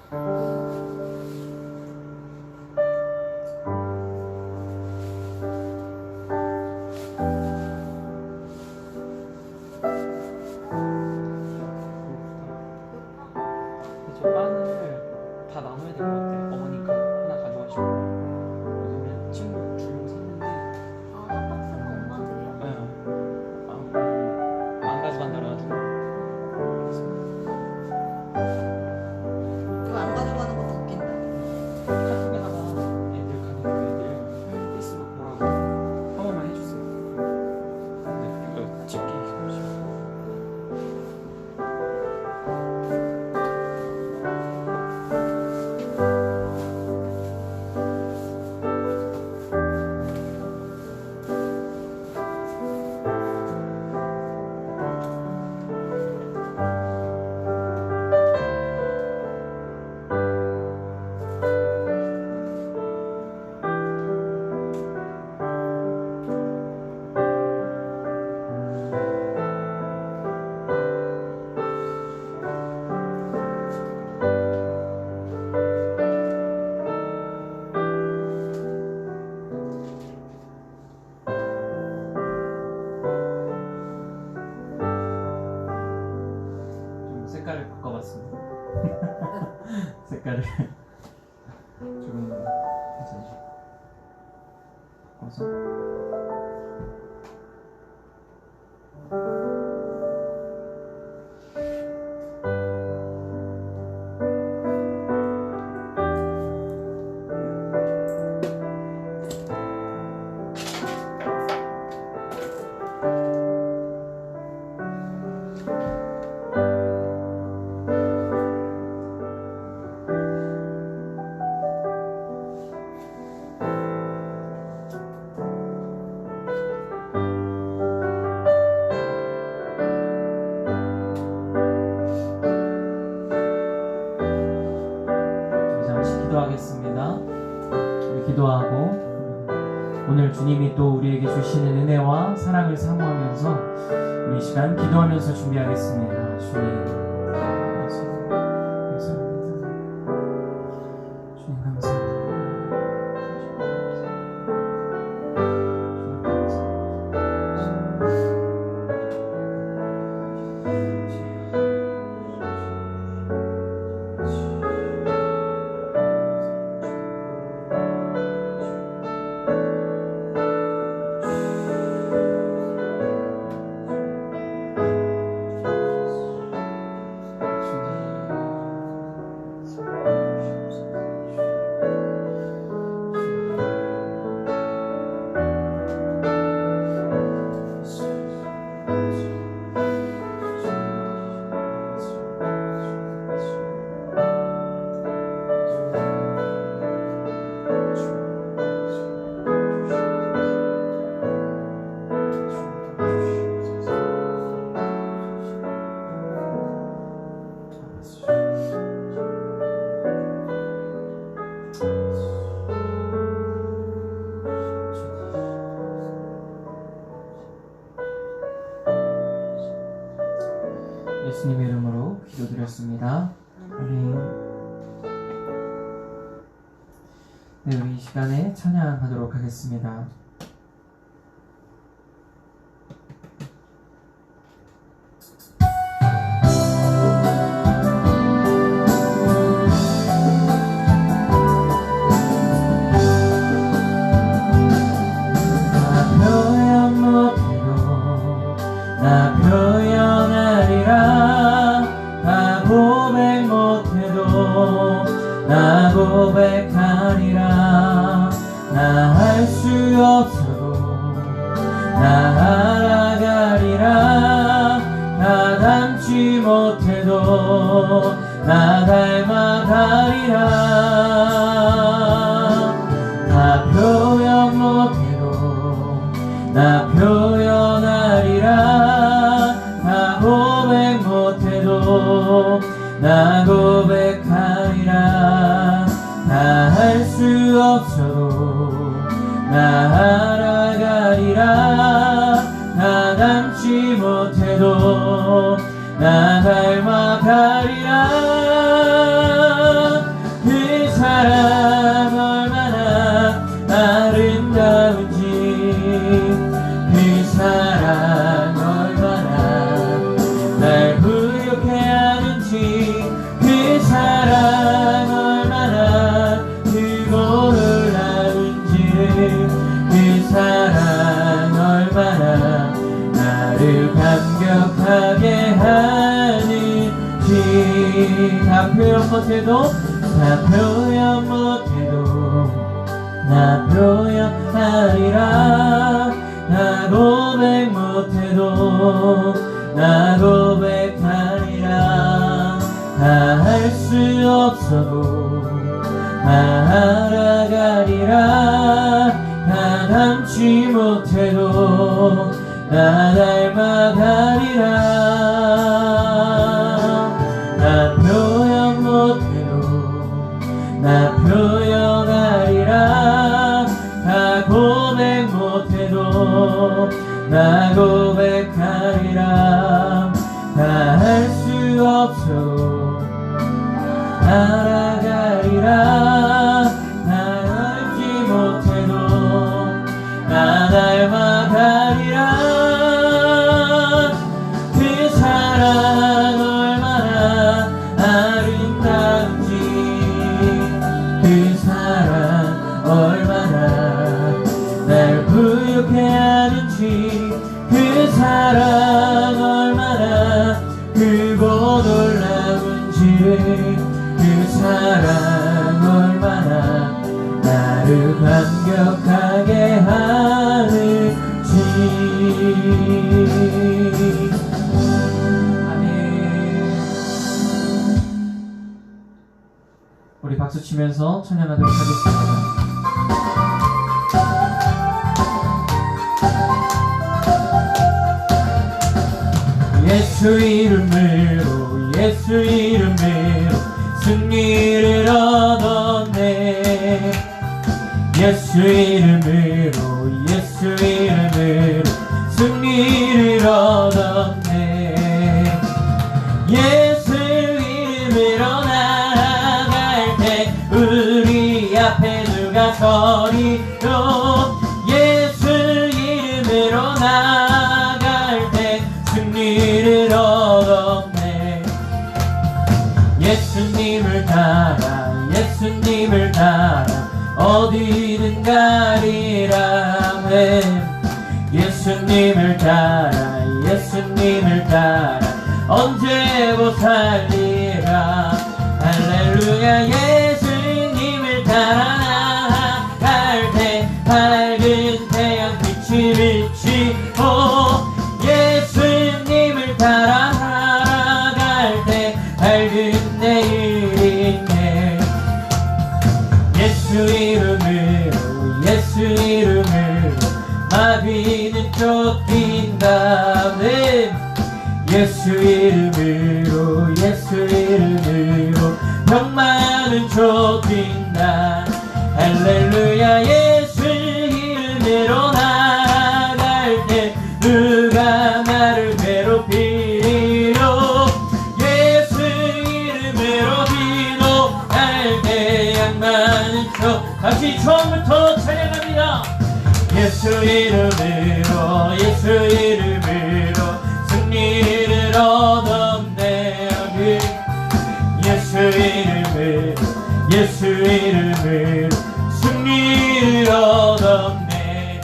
저 빵을 다 나눠야 될 것 같아. 어머니가 하나 가져가시고. 요즘에 친구 주려고 샀는데. 한 박스는 엄마 드려? 안 가져간다 그래가지고. 이거 안 가져가는 것도 웃긴다. 카톡에다가 애들 가는 애들 페이스북 보라고 한 번만 해주세요. 네, 이거 집게 잠시만. 좀 색깔을 바꿔봤습니다. 색깔을 조금 괜찮죠? 바꿔서. 잠시 기도하겠습니다. 우리 기도하고 오늘 주님이 또 우리에게 주시는 은혜와 사랑을 사모하면서 우리 이 시간 기도하면서 준비하겠습니다. 주님 감사합니다. 주님 감사합니다. 예수님의 이름으로 기도드렸습니다. 아멘. 네, 우리 이 시간에 찬양하도록 하겠습니다. 나 표현하리라. 나 고백 못해도 나 고백하리라. 나 할 수 없어도 나 알아가리라. 나 닮지 못해도 나 닮아가리라. 나 표현 못해도 나 표현하리라. 나 고백 못해도 나 고백하리라. 나 할 수 없어도 나 알아가리라. 나 닮지 못해도 나 닮아가리라. 다 표현 못해도 다 표현 못해도 나 표현하리라 나 고백 못해도 나 고백하리라 다 할 수 없어도 알아가리라 다 닮지 못해도 나 닮아가리라 나 표현 못해도 나 표현하리라 다 고백 못해도 나 고백하리라 다 할 수 없어도 알아가리라 나 알지 못해도 나 닮아가리라 그 사랑 얼마나 아름다운지 그 사랑 얼마나 날 부유케 하는지 그 사랑 얼마나 크고 놀라운지 그 사랑 얼마나 나를 감격하게 하는지 아멘. 우리 박수 치면서 찬양하도록 하겠습니다. 예수 이름으로 예수 이름으로 승리를 얻었네 예수 이름으로 예수 이름으로 승리를 얻었네 예수 이름으로 나아갈 때 우리 앞에 누가 서리요 예수 이름으로 나아갈 때 승리를 얻었네 예수님을 따라 예수님을 따라 어디든 가리라 예수님을 따라 예수님을 따라 언제고 살리라 할렐루야 예수님을 따라 나아갈 때 밝은 태양빛이 비치고 예수님을 따라 나아갈 때 밝은 내일이 있네 예수 이름으로 예수 이름으로 마귀는 쫓긴다 예수 이름으로 예수 이름으로 병마는 쫓긴다 할렐루야 예수 이름으로 나아갈 때 누가 나를 괴롭히리요 예수 이름으로 기도할 때 양만은 다시 처음부터 찬양합니다 예수 이름으로 예수 이름으로 승리를 얻었네 예수 이름으로 예수 이름으로 승리를 얻었네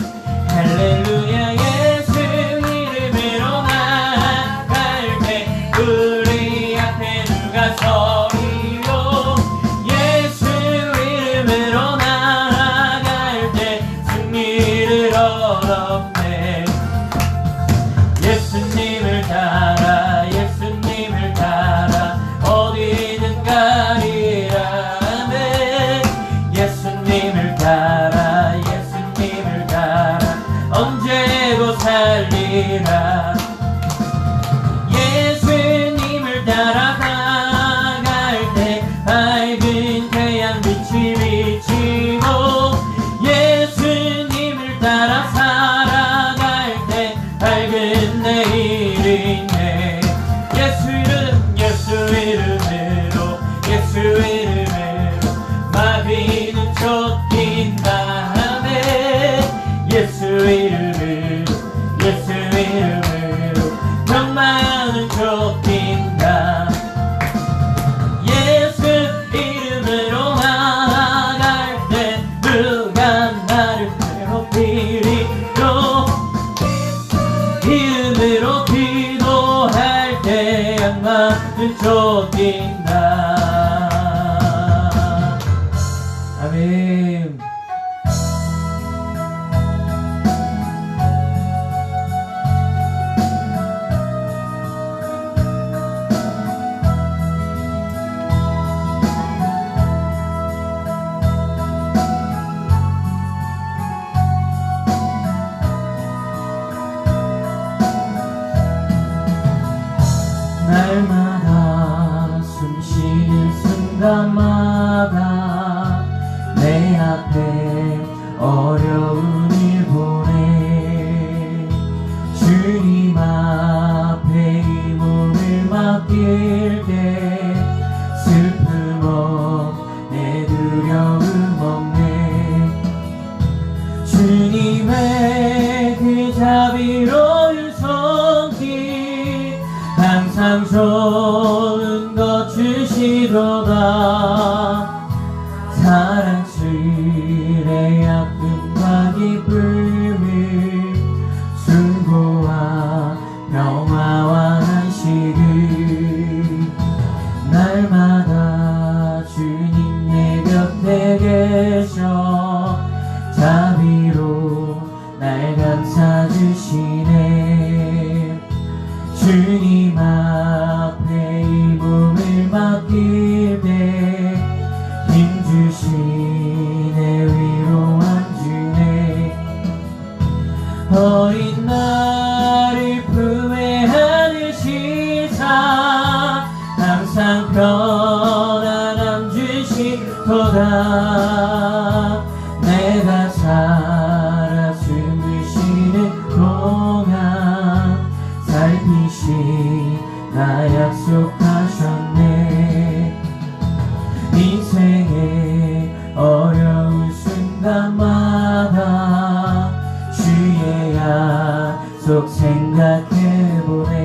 할렐루야 예수 이름으로 나아갈 때 우리 앞에 누가 서리요 예수 이름으로 나아갈 때 승리를 얻었네 예수님을 따라 예수님을 따라 어디든 가리라 예수 꺾인다. 아멘. 날마다 숨쉬는 순간마다 내 앞에 어려운 일 보내 주님 앞에 이 몸을 맡길 때 슬픔 없네 두려움 없네 주님의 그 자비로운 손길 항상 좋은 것 주시도다 사랑스레 아픔과 기쁨을 수고와 평화와 안식을 날마다 주님 내 곁에 계셔 자비로 날 감싸주시네 주님 앞에 이 몸을 맡길 때 힘주시네 위로한 주네 어린 나를 품에 안으시사 항상 편안함 주시도다 내가 살아 숨을 쉬는 동안 살피시 나 약속하셨네 인생의 어려운 순간마다 주의 약속 생각해보네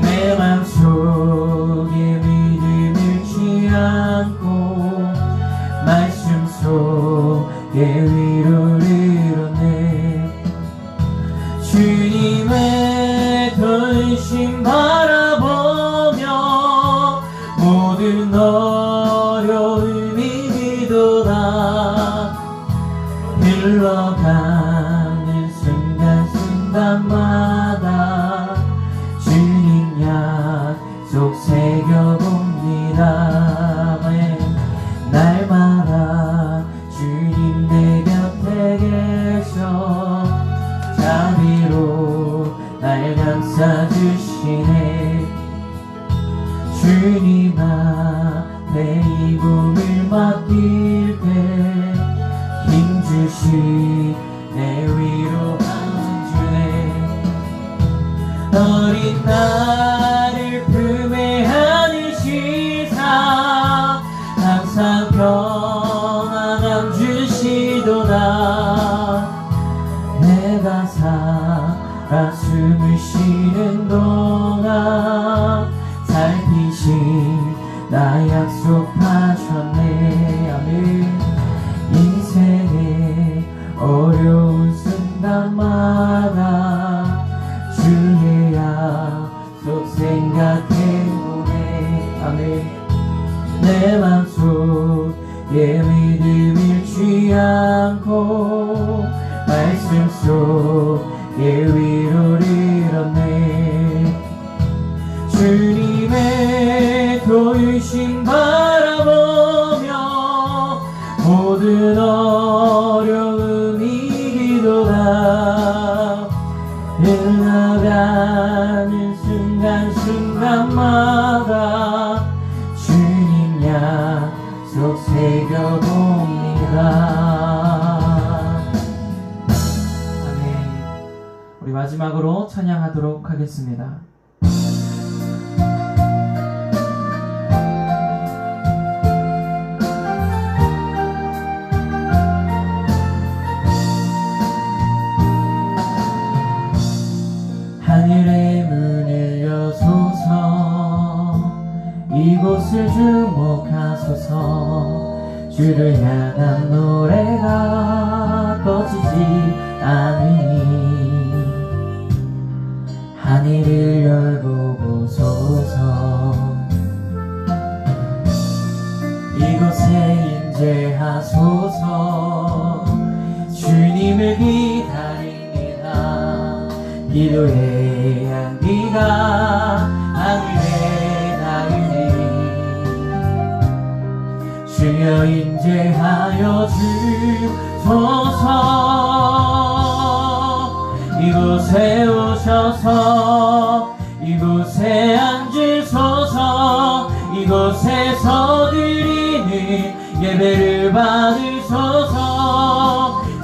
내 맘속에 믿음을 취하고 말씀 속에 위로를 얻네 주님의 돌심 바라보며 모든 어려움이 기도다 흘러가는 순간순간마다 주님 약속 새겨봅니다 날마다 주님 내 곁에 계셔 자비로 날 감싸주시네 주님 앞에 이 몸을 맡길 때 힘주시네 위로한 주네 어린 나를 품에 안으시사 항상 평안함 주시도다 내가 살아 숨을 쉬는 동안 살피신 나 약속하셨네 아멘 인생의 어려운 순간마다 주의 약속 생각해보네 아멘 내 맘속에 믿음을 취하고 말씀 속에 위로를 얻네 주님의 도우심 바라보며 모든 어려움이 기도다 흘러가는 순간순간마다 주님 약속 새겨봅니다 아멘 우리 마지막으로 찬양하도록 하겠습니다 하늘의 문을 여소서 이곳을 주목하소서 주를 향한 노래가 꺼지지 않으니 하늘을 열고 주옵소서. 이곳에 임재하소서. 주님을 기다립니다. 기도의 향기가 하늘에 닿으니 주여 임재하여 주소서. 이곳에 오셔서 이곳에 앉으소서. 이곳에서 드리는 예배를 받으소서.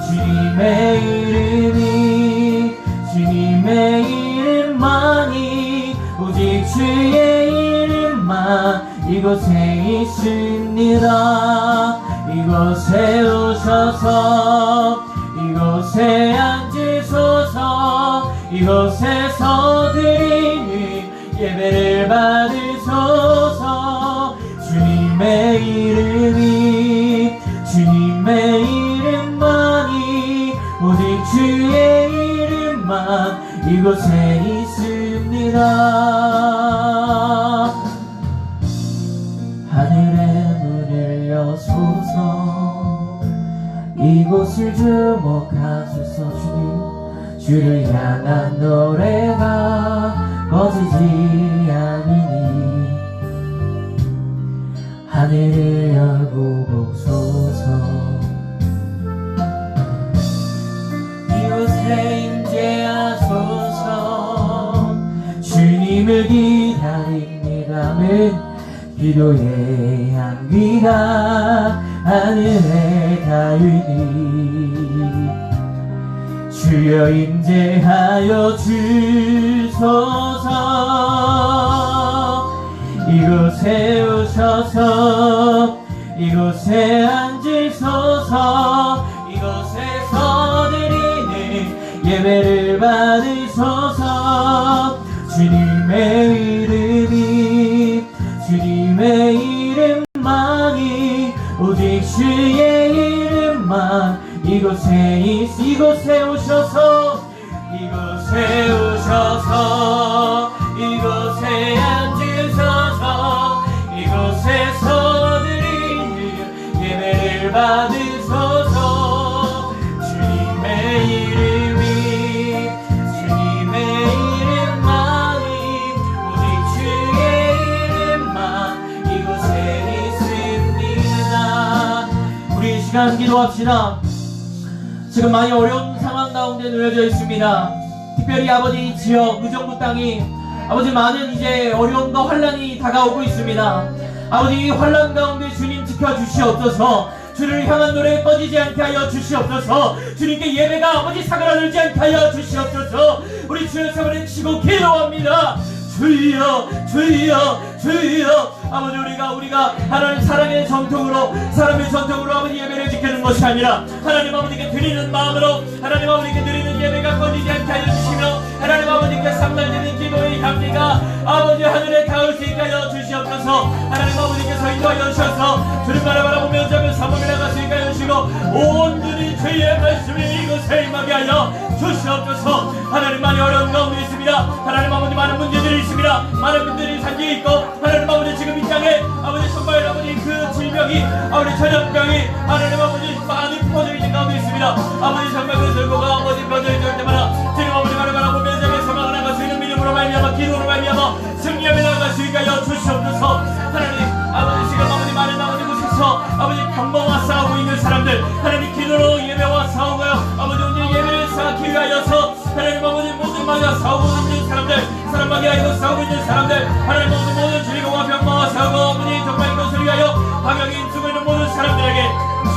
주님의 이름이 주님의 이름만이 오직 주의 이름만 이곳에 있습니다. 이곳에 오셔서 이곳에 앉으소서. 이곳에서 드리는 예배를 받으소서. 주님의 이름이 주님의 이름만이 오직 주의 이름만 이곳에 있습니다. 하늘의 문을 여소서. 이곳을 주목하소서. 주를 향한 노래가 꺼지지 않으니 하늘을 열고 보소서. 이곳에 임재하소서. 주님을 기다립니다는 기도의 향기가 하늘에 닿으니 주여 임재하여 주소서. 이곳에 오셔서 이곳에 앉으소서. 이곳에서 드리는 예배를 받으소서. 주님의 이름이 주님의 이름만이 오직 주의 이름만 이곳에 오셔서 이곳에 오셔서 이곳에 앉으소서. 이곳에서 드리는 예배를 받으소서. 주님의 이름이 주님의 이름만이 오직 주의 이름만 이곳에 있습니다. 우리 이 시간 기도합시다. 지금 많이 어려운 상황 가운데 놓여져 있습니다. 특별히 아버지 이 지역 의정부 땅이 아버지 많은 이제 어려움과 환란이 다가오고 있습니다. 아버지 이 환란 가운데 주님 지켜주시옵소서. 주를 향한 노래 꺼지지 않게 하여 주시옵소서. 주님께 예배가 아버지 사그라들지 않게 하여 주시옵소서. 우리 주의 사랑을 치고 기도합니다. 주여 주여 주여. 아버지 우리가 하나님 사랑의 전통으로 사람의 전통으로 아버지 예배를 지키는 것이 아니라 하나님 아버지께 드리는 마음으로 하나님 아버지께 드리는 예배가 꺼지지 않게 하여 주시며 하나님 아버지께 상달되는 기도의 향기가 아버지 하늘에 닿을 수 있게 하여 주시옵소서. 하나님 아버지께서 인도하여 주셔서 주님 나라 바라보며 자며 사모에 나갈 수 있게 하여 주시고 온전히 주의 말씀이 이곳에 임하게 하여 주시옵소서. 하나님 많이 어려운 가운데 있습니다. 하나님 아버지 많은 문제들이 있습니다. 많은 분들이 산지에 있고 하나님 아버지 지금 이 땅에 아버지 정말 아버지 그 질병이 아버지 전염병이 하나님 아버지 많이 퍼져 있는 가운데 있습니다. 아버지 정말 그 슬고가 아버지 퍼져 있을 때마다 주님 아버지 바라보며 자며 사망을 나갈 수 있는 믿음으로 말미암아 기도로 말미암아 승리하며 나갈 수 있게 하여 주시옵소서. 하나님 아버지 지금 아버지 많은 아버지 곳에서 아버지 병마와 싸우고 있는 사람들 하나님 기도로 예배와 싸우고요 아버지 오늘 예배를 쌓기 위하여서 하나님 아버지 모든 마가 싸우고 있는 사람들 사람마게 하여 싸우고 있는 사람들 하나님 아버지 모든 질병과 병마와 싸우고 아버지 정말 이것을 위하여 방향이 쓰고 있는 모든 사람들에게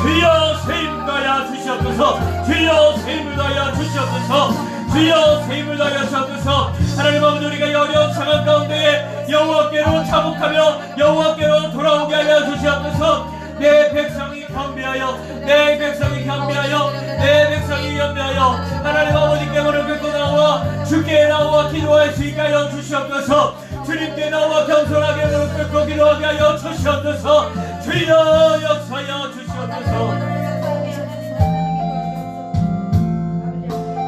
주여 세임을 더하여 주시옵소서. 주여 세임을 더하여 주시옵소서. 주여 세임을 더하여 주시옵소서. 하나님 아버지 우리가 어려운 상황 가운데 여호와께로 자복하며 여호와께로 돌아오게 하여 주시옵소서. 내 백성이 겸비하여 내 백성이 겸비하여 내 백성이 겸비하여 하나님 아버지께 무릎 꿇고 나와 주께 나와 기도할 수 있게 하여 주시옵소서. 주님께 나와 겸손하게 무릎 꿇고 기도하게 하여 주시옵소서. 주여 역사하여 주시옵소서.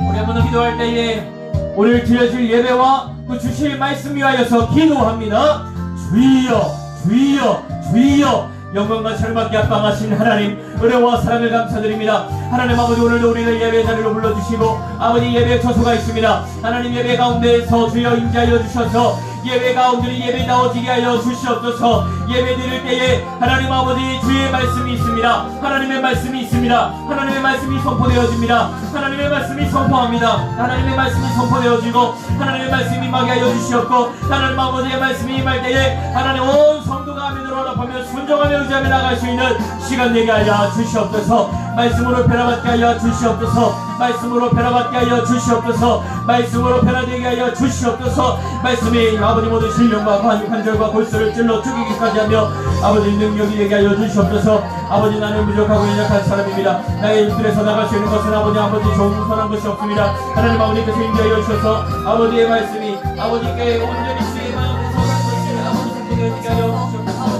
우리 한번 더 기도할 때에 오늘 드려질 예배와 또 그 주실 말씀 위하여서 기도합니다. 주여 주여 주여. 영광과 철밖에 압방하신 하나님, 은혜와 사랑을 감사드립니다. 하나님 아버지, 오늘도 우리를 예배 자리로 불러주시고 아버지 예배 처소가 있습니다. 하나님 예배 가운데에서 주여 임재하여 주셔서 예배 가운데를 예배다워지게 하여 주시옵소서. 예배 드릴 때에 하나님 아버지 주의 말씀이 있습니다. 하나님의 말씀이 있습니다. 하나님의 말씀이 선포되어집니다. 하나님의 말씀이 선포합니다. 하나님의 말씀이 선포되어지고 하나님의 말씀이 임하게 하여 주시옵고, 하나님 아버지의 말씀이 임할 때에 하나님 온 성도가 아멘으로 화답하며 순종하며 의지하며 나갈 수 있는 시간 되게 하여 주시옵소서. 말씀으로 변화받게 하여 주시옵소서. 말씀으로 변화받게 하여 주시옵소서. 말씀으로 변화되게 하여 주시옵소서. 말씀이 아버지 모든 신령과 관절과 골수를 찔러 죽이기까지 하며 아버지 능력이 되게 하여 주시옵소서. 아버지, 나는 부족하고 연약한 사람입니다. 나의 입술에서 나갈 수 있는 것은 아버지 좋은 선한 것이 없습니다. 하나님 아버지께서 인도하여 주셔서 아버지의 말씀이 아버지께 온전히 주의 마음에 선한 것을 아버지 선포되게 하여 주시옵소서.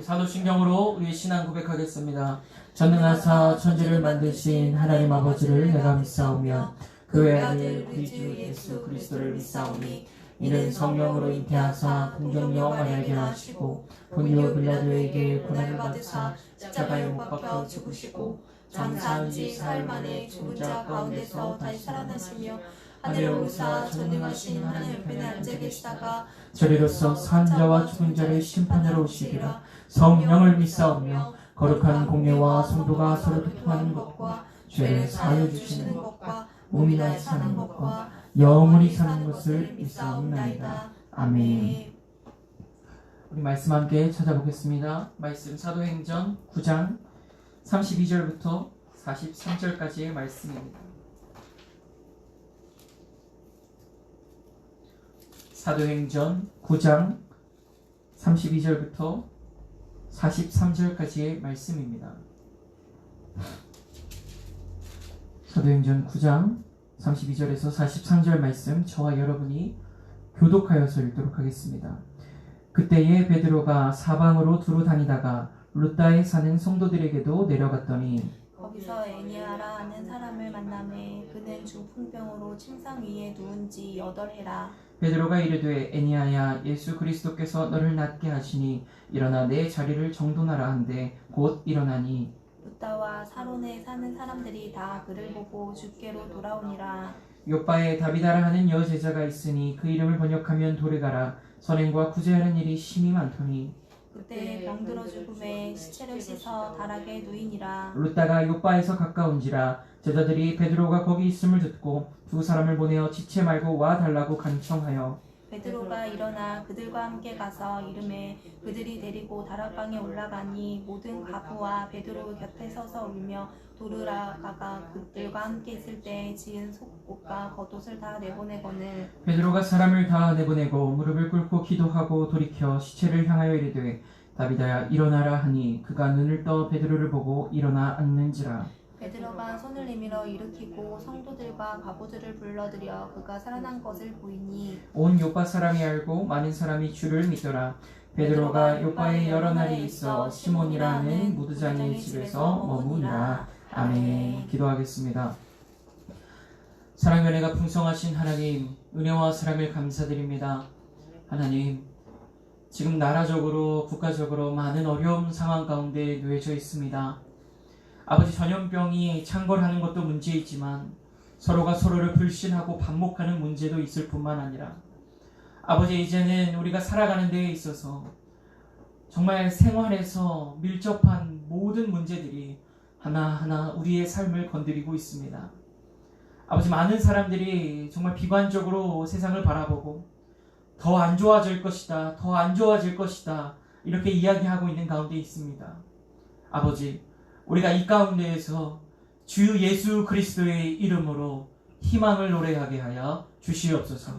사도신경으로 우리의 신앙 고백하겠습니다. 전능하사 천지를 만드신 하나님 아버지를 내가 믿사오며 그 외아들 우리 주 예수 그리스도를 믿사오니 이는 성령으로 잉태하사 동정녀 마리아에게 나시고 본디오 빌라도에게 고난을 받으사 십자가에 못 박혀 죽으시고 장사한 지 사흘 만에 죽은 자 가운데서 다시 살아나시며 하늘에 오르사 전능하신 하나님 옆에 앉아 계시다가 저리로서 산 자와 죽은 자를 심판하러 오시리라. 성령을 믿사오며 거룩한 공예와 성도가 서로 교통하는 것과 죄를 사하여 주시는 것과 몸이 나에 사는 것과 영원히 사는 것을 믿사옵나이다. 아멘. 우리 말씀 함께 찾아보겠습니다. 말씀 사도행전 9장 32절부터 43절까지의 말씀입니다. 사도행전 9장 32절부터 43절까지의 말씀입니다. 사도행전 9장 32절에서 43절 말씀, 저와 여러분이 교독하여서 읽도록 하겠습니다. 그때에 베드로가 사방으로 두루 다니다가 루다에 사는 성도들에게도 내려갔더니 거기서 애니아라 하는 사람을 만나매 그는 중풍병으로 침상 위에 누운 지 8해라. 베드로가 이르되 애니아야, 예수 그리스도께서 너를 낫게 하시니 일어나 내 자리를 정돈하라 한데 곧 일어나니 루다와 사론에 사는 사람들이 다 그를 보고 주께로 돌아오니라. 요바에 다비다라 하는 여제자가 있으니 그 이름을 번역하면 도르가라. 선행과 구제하는 일이 심히 많더니 그때 병들어 죽음에 시체를 씻어 다락에 누이니라. 루다가 요바에서 가까운지라 제자들이 베드로가 거기 있음을 듣고 두 사람을 보내어 지체 말고 와 달라고 간청하여 베드로가 일어나 그들과 함께 가서 이름에 그들이 데리고 다락방에 올라가니 모든 가부와 베드로 곁에 서서 울며 도르가가 그들과 함께 있을 때 지은 속옷과 겉옷을 다 내보내거늘 베드로가 사람을 다 내보내고 무릎을 꿇고 기도하고 돌이켜 시체를 향하여 이르되 다비다야 일어나라 하니 그가 눈을 떠 베드로를 보고 일어나 앉는지라. 베드로가 손을 내밀어 일으키고 성도들과 가부들을 불러들여 그가 살아난 것을 보이니 온 요파 사람이 알고 많은 사람이 주를 믿더라. 베드로가 요파에 여러 날이 있어 시몬이라는 무드장의 집에서 머무니라. 아멘. 기도하겠습니다. 사랑의 은혜가 풍성하신 하나님, 은혜와 사랑을 감사드립니다. 하나님, 지금 나라적으로 국가적으로 많은 어려운 상황 가운데 놓여져 있습니다. 아버지, 전염병이 창궐하는 것도 문제이지만 서로가 서로를 불신하고 반목하는 문제도 있을 뿐만 아니라 아버지, 이제는 우리가 살아가는 데에 있어서 정말 생활에서 밀접한 모든 문제들이 하나하나 우리의 삶을 건드리고 있습니다. 아버지, 많은 사람들이 정말 비관적으로 세상을 바라보고 더 안 좋아질 것이다, 더 안 좋아질 것이다 이렇게 이야기하고 있는 가운데 있습니다. 아버지, 우리가 이 가운데에서 주 예수 그리스도의 이름으로 희망을 노래하게 하여 주시옵소서.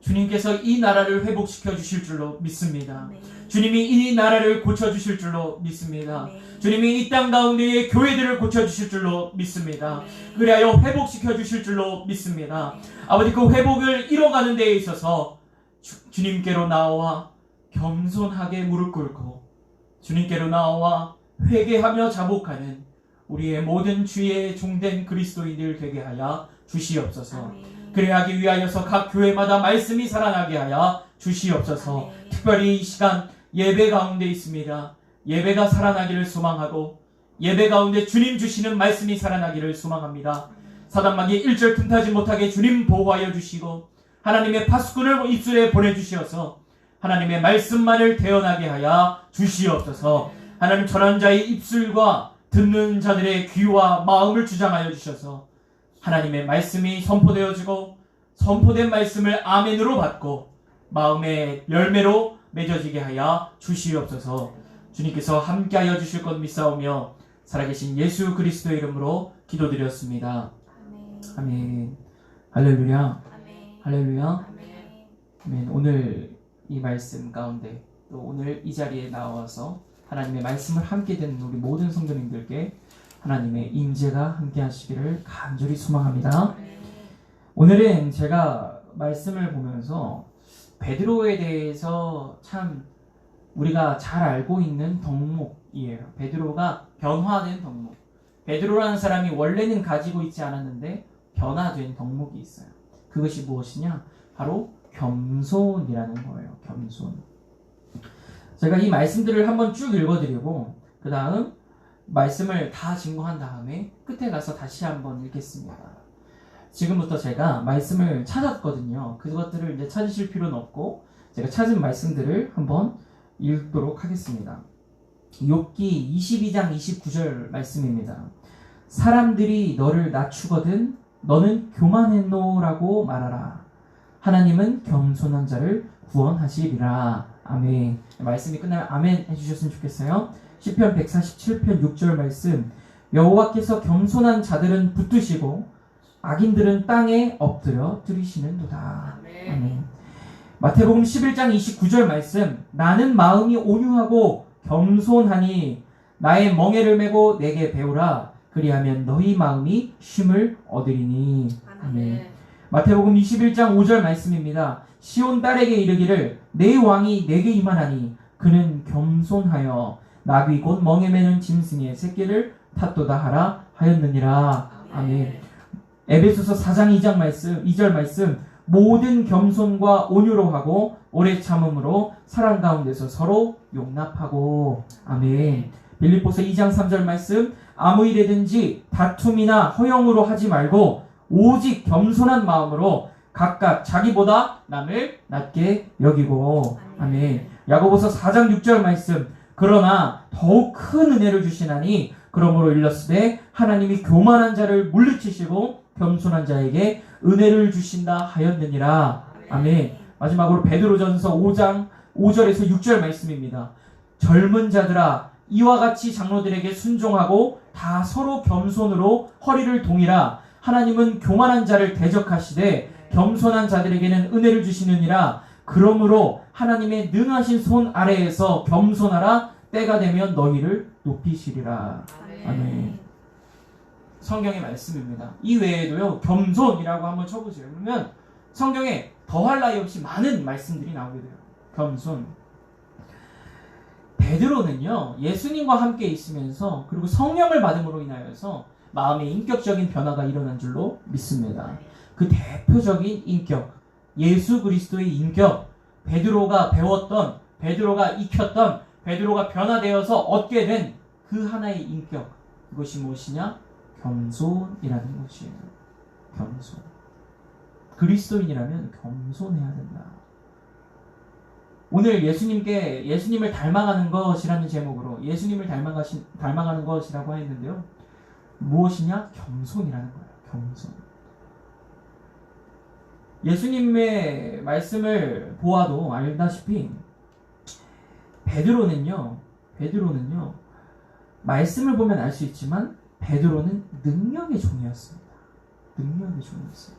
주님께서 이 나라를 회복시켜 주실 줄로 믿습니다. 주님이 이 나라를 고쳐주실 줄로 믿습니다. 주님이 이 땅 가운데의 교회들을 고쳐주실 줄로 믿습니다. 그리하여 회복시켜 주실 줄로 믿습니다. 아버지, 그 회복을 이뤄가는 데에 있어서 주님께로 나와 겸손하게 무릎 꿇고 주님께로 나와 회개하며 자복하는 우리의 모든 주의 종된 그리스도인들 되게 하여 주시옵소서. 아멘. 그래 하기 위하여서 각 교회마다 말씀이 살아나게 하여 주시옵소서. 아멘. 특별히 이 시간 예배 가운데 있습니다. 예배가 살아나기를 소망하고 예배 가운데 주님 주시는 말씀이 살아나기를 소망합니다. 사단마귀 일절 틈타지 못하게 주님 보호하여 주시고 하나님의 파수꾼을 입술에 보내주시어서 하나님의 말씀만을 태어나게 하여 주시옵소서. 하나님 전한 자의 입술과 듣는 자들의 귀와 마음을 주장하여 주셔서 하나님의 말씀이 선포되어지고 선포된 말씀을 아멘으로 받고 마음의 열매로 맺어지게 하여 주시옵소서. 주님께서 함께하여 주실 것 믿사오며 살아계신 예수 그리스도의 이름으로 기도드렸습니다. 아멘. 아멘. 할렐루야. 아멘. 할렐루야. 아멘. 아멘. 오늘 이 말씀 가운데 또 오늘 이 자리에 나와서 하나님의 말씀을 함께 듣는 우리 모든 성도님들께 하나님의 임재가 함께 하시기를 간절히 소망합니다. 아멘. 오늘은 제가 말씀을 보면서 베드로에 대해서 참 우리가 잘 알고 있는 덕목이에요. 베드로가 변화된 덕목. 베드로라는 사람이 원래는 가지고 있지 않았는데 변화된 덕목이 있어요. 그것이 무엇이냐? 바로 겸손이라는 거예요. 겸손. 제가 이 말씀들을 한번 쭉 읽어드리고 그 다음 말씀을 다 증거한 다음에 끝에 가서 다시 한번 읽겠습니다. 지금부터 제가 말씀을 찾았거든요. 그것들을 이제 찾으실 필요는 없고 제가 찾은 말씀들을 한번 읽도록 하겠습니다. 욥기 22장 29절 말씀입니다. 사람들이 너를 낮추거든 너는 교만했노라고 말하라. 하나님은 겸손한 자를 구원하시리라. 아멘. 말씀이 끝나면 아멘 해주셨으면 좋겠어요. 시편 147편 6절 말씀. 여호와께서 겸손한 자들은 붙드시고 악인들은 땅에 엎드려 들이시는도다. 아멘. 마태복음 11장 29절 말씀. 나는 마음이 온유하고 겸손하니 나의 멍에를 메고 내게 배우라. 그리하면 너희 마음이 쉼을 얻으리니. 아멘. 마태복음 21장 5절 말씀입니다. 시온 딸에게 이르기를 내 왕이 내게 임하나니 그는 겸손하여 나귀 곧 멍에 매는 짐승의 새끼를 탓도다 하라 하였느니라. 아멘. 에베소서 4장 2절 말씀. 모든 겸손과 온유로 하고 오래 참음으로 사랑 가운데서 서로 용납하고. 아멘. 빌립보서 2장 3절 말씀. 아무 일에든지 다툼이나 허영으로 하지 말고 오직 겸손한 마음으로 각각 자기보다 남을 낮게 여기고. 아멘. 야고보서 4장 6절 말씀. 그러나 더욱 큰 은혜를 주시나니 그러므로 일렀으되 하나님이 교만한 자를 물리치시고 겸손한 자에게 은혜를 주신다 하였느니라. 아멘. 마지막으로 베드로전서 5장 5절에서 6절 말씀입니다. 젊은 자들아 이와 같이 장로들에게 순종하고 다 서로 겸손으로 허리를 동이라. 하나님은 교만한 자를 대적하시되 겸손한 자들에게는 은혜를 주시느니라. 그러므로 하나님의 능하신 손 아래에서 겸손하라. 때가 되면 너희를 높이시리라. 아멘. 성경의 말씀입니다. 이 외에도요 겸손이라고 한번 쳐보세요. 그러면 성경에 더할 나위 없이 많은 말씀들이 나오게 돼요. 겸손. 베드로는요 예수님과 함께 있으면서 그리고 성령을 받음으로 인하여서 마음의 인격적인 변화가 일어난 줄로 믿습니다. 그 대표적인 인격, 예수 그리스도의 인격, 베드로가 배웠던, 베드로가 익혔던, 베드로가 변화되어서 얻게 된 그 하나의 인격, 그것이 무엇이냐? 겸손이라는 것이에요. 겸손. 그리스도인이라면 겸손해야 된다. 오늘 예수님을 닮아가는 것이라는 제목으로 예수님을 닮아가는 것이라고 했는데요. 무엇이냐? 겸손이라는 거예요. 겸손. 예수님의 말씀을 보아도 알다시피 베드로는요 말씀을 보면 알 수 있지만 베드로는 능력의 종이었습니다. 능력의 종이었어요.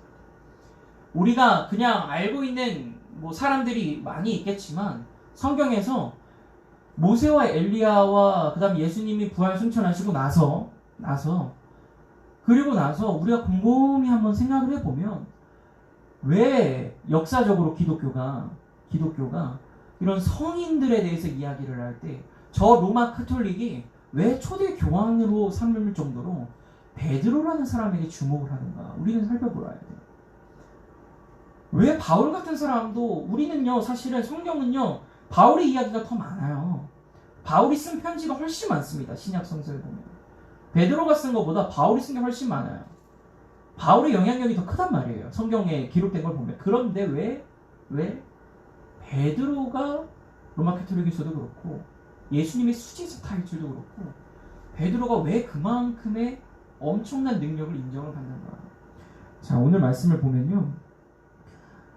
우리가 그냥 알고 있는 사람들이 많이 있겠지만 성경에서 모세와 엘리야와 그 다음 예수님이 부활 승천하시고 나서 그리고 나서 우리가 곰곰이 한번 생각을 해보면 왜 역사적으로 기독교가 이런 성인들에 대해서 이야기를 할 때 저 로마 카톨릭이 왜 초대 교황으로 삼을 정도로 베드로라는 사람에게 주목을 하는가? 우리는 살펴보아야 돼요. 왜 바울 같은 사람도 우리는요 사실은 성경은요 바울의 이야기가 더 많아요. 바울이 쓴 편지가 훨씬 많습니다. 신약 성서에 보면 베드로가 쓴 것보다 바울이 쓴 게 훨씬 많아요. 바울의 영향력이 더 크단 말이에요. 성경에 기록된 걸 보면. 그런데 왜 베드로가 로마 카톨릭에서도 그렇고 예수님의 수지에서 타일줄도 그렇고 베드로가 왜 그만큼의 엄청난 능력을 인정을 받는가? 자, 오늘 말씀을 보면요.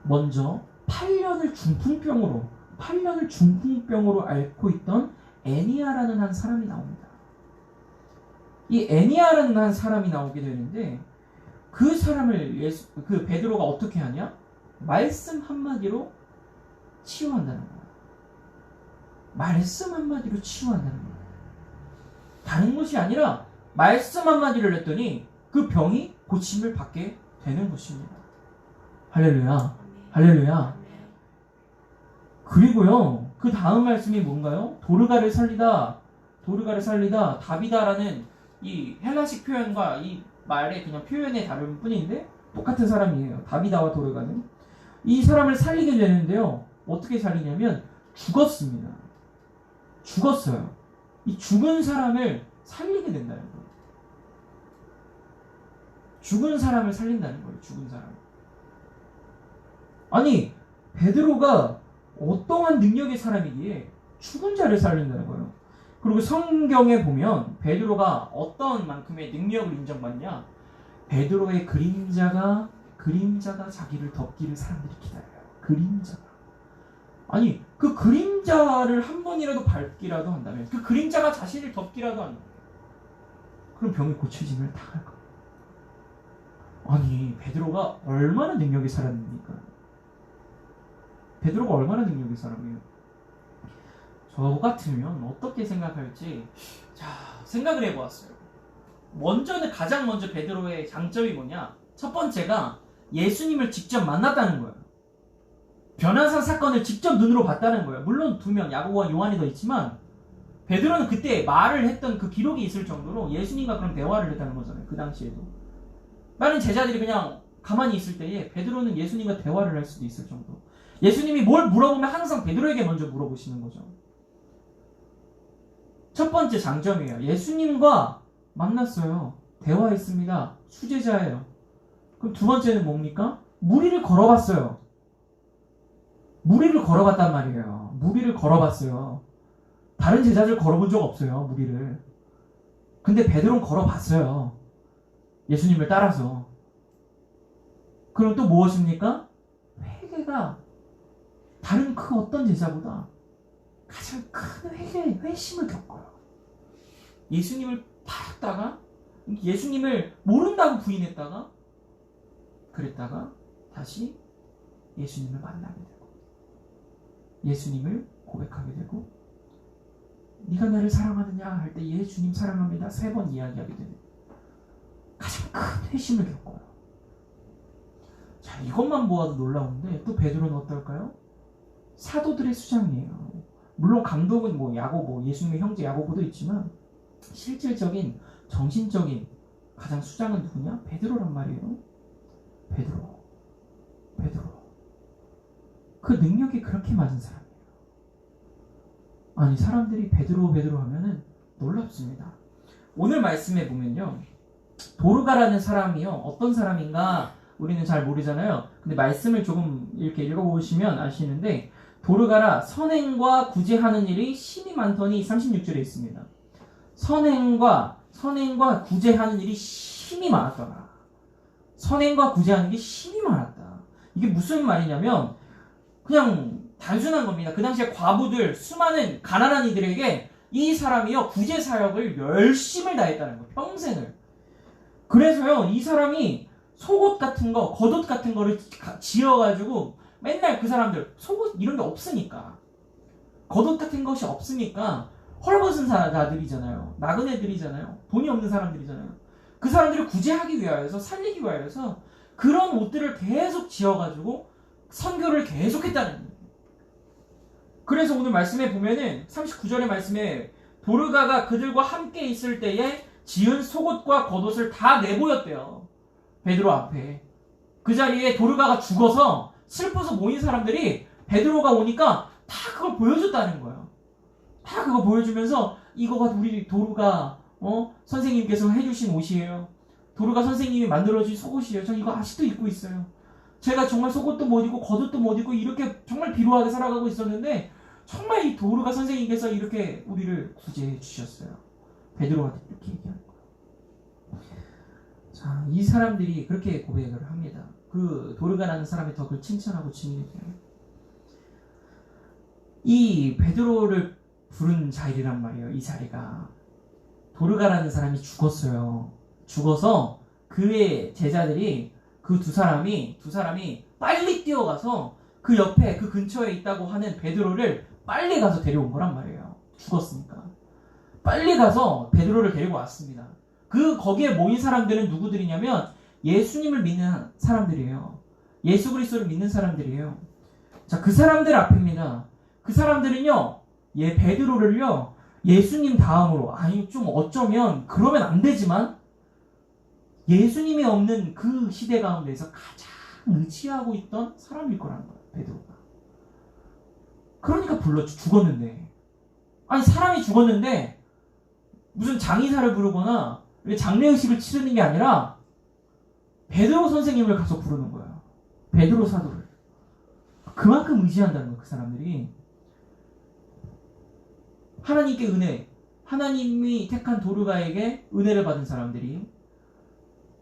먼저 8년을 중풍병으로 앓고 있던 애니아라는 한 사람이 나옵니다. 이 애니아라는 한 사람이 나오게 되는데 그 사람을 그 베드로가 어떻게 하냐? 말씀 한마디로 치유한다는 거예요. 말씀 한마디로 치유한다는 거예요. 다른 것이 아니라 말씀 한마디를 했더니 그 병이 고침을 받게 되는 것입니다. 할렐루야. 할렐루야. 그리고요, 그 다음 말씀이 뭔가요? 도르가를 살리다 다비다라는 이 헬라식 표현과 이 말의 그냥 표현의 다른 뿐인데 똑같은 사람이에요. 다비다와 도르가는. 이 사람을 살리게 되는데요. 어떻게 살리냐면 죽었습니다. 죽었어요. 이 죽은 사람을 살리게 된다는 거예요. 죽은 사람을 살린다는 거예요. 죽은 사람. 아니, 베드로가 어떠한 능력의 사람이기에 죽은 자를 살린다는 거예요. 그리고 성경에 보면 베드로가 어떤 만큼의 능력을 인정받냐? 베드로의 그림자가 자기를 덮기를 사람들이 기다려요. 그림자가. 아니, 그 그림자를 한 번이라도 밟기라도 한다면, 그 그림자가 자신을 덮기라도 한다면, 그럼 병이 고쳐짐을 당할 거예요. 아니, 베드로가 얼마나 능력의 사람입니까? 베드로가 얼마나 능력의 사람이에요? 저 같으면 어떻게 생각할지 생각을 해보았어요. 가장 먼저 베드로의 장점이 뭐냐? 첫 번째가 예수님을 직접 만났다는 거예요. 변화산 사건을 직접 눈으로 봤다는 거예요. 물론 2명, 야고보와 요한이 더 있지만 베드로는 그때 말을 했던 그 기록이 있을 정도로 예수님과 그런 대화를 했다는 거잖아요. 그 당시에도. 다른 제자들이 그냥 가만히 있을 때에 베드로는 예수님과 대화를 할 수도 있을 정도. 예수님이 뭘 물어보면 항상 베드로에게 먼저 물어보시는 거죠. 첫 번째 장점이에요. 예수님과 만났어요. 대화했습니다. 수제자예요. 그럼 두 번째는 뭡니까? 무리를 걸어봤어요. 무리를 걸어봤단 말이에요. 무리를 걸어봤어요. 다른 제자들 걸어본 적 없어요. 무리를. 근데 베드로는 걸어봤어요. 예수님을 따라서. 그럼 또 무엇입니까? 회개가 다른 그 어떤 제자보다 가장 큰 회심을 겪어요. 예수님을 팔았다가 예수님을 모른다고 부인했다가 그랬다가 다시 예수님을 만나게 되고 예수님을 고백하게 되고 네가 나를 사랑하느냐 할 때 예수님 사랑합니다 3번 이야기하게 되는 가장 큰 회심을 겪어요. 자, 이것만 보아도 놀라운데 또 베드로는 어떨까요? 사도들의 수장이에요. 물론 감독은 야고보, 예수님의 형제 야고보도 있지만 실질적인 정신적인 가장 수장은 누구냐? 베드로란 말이에요. 베드로. 그 능력이 그렇게 많은 사람이에요. 아니, 사람들이 베드로 하면은 놀랍습니다. 오늘 말씀에 보면요, 도르가라는 사람이요, 어떤 사람인가 우리는 잘 모르잖아요. 근데 말씀을 조금 이렇게 읽어보시면 아시는데, 도르가라 선행과 구제하는 일이 심히 많더니 36절에 있습니다. 선행과 구제하는 일이 심히 많았더라. 선행과 구제하는 게 심히 많았다. 이게 무슨 말이냐면 그냥 단순한 겁니다. 그 당시에 과부들, 수많은 가난한 이들에게 이 사람이요 구제 사역을 열심을 다했다는 거예요. 평생을. 그래서요 이 사람이 속옷 같은 거, 겉옷 같은 거를 지어가지고 맨날 그 사람들 속옷 이런 게 없으니까 겉옷 같은 것이 없으니까 헐벗은 자들이잖아요. 나그네들이잖아요. 돈이 없는 사람들이잖아요. 그 사람들을 구제하기 위하여서 살리기 위하여서 그런 옷들을 계속 지어가지고 선교를 계속했다는 거예요. 그래서 오늘 말씀에 보면은 39절의 말씀에 도르가가 그들과 함께 있을 때에 지은 속옷과 겉옷을 다 내보였대요. 베드로 앞에. 그 자리에 도르가가 죽어서 슬퍼서 모인 사람들이 베드로가 오니까 다 그걸 보여줬다는 거예요. 다 그거 보여주면서 이거가 우리 도르가 선생님께서 해주신 옷이에요. 도르가 선생님이 만들어준 속옷이에요. 저 이거 아직도 입고 있어요. 제가 정말 속옷도 못 입고 겉옷도 못 입고 이렇게 정말 비루하게 살아가고 있었는데 정말 이 도르가 선생님께서 이렇게 우리를 구제해 주셨어요. 베드로가 이렇게 얘기하는 거예요. 자, 이 사람들이 그렇게 고백을 합니다. 그 도르가라는 사람이 더 그걸 칭찬하고 증인해요. 이 베드로를 부른 자리란 말이에요. 이 자리가 도르가라는 사람이 죽었어요. 죽어서 그의 제자들이 그 두 사람이 빨리 뛰어가서 그 옆에 그 근처에 있다고 하는 베드로를 빨리 가서 데려온 거란 말이에요. 죽었으니까 빨리 가서 베드로를 데리고 왔습니다. 거기에 모인 사람들은 누구들이냐면 예수님을 믿는 사람들이에요. 예수 그리스도를 믿는 사람들이에요. 자, 그 사람들 앞입니다. 그 사람들은요, 베드로를요, 예수님 다음으로, 아니, 좀 어쩌면, 그러면 안 되지만, 예수님이 없는 그 시대 가운데서 가장 의지하고 있던 사람일 거라는 거예요, 베드로가. 그러니까 불렀죠, 죽었는데. 아니, 사람이 죽었는데, 무슨 장의사를 부르거나, 장례의식을 치르는 게 아니라, 베드로 선생님을 가서 부르는 거예요. 베드로 사도를. 그만큼 의지한다는 거예요, 그 사람들이. 하나님께 은혜, 하나님이 택한 도르가에게 은혜를 받은 사람들이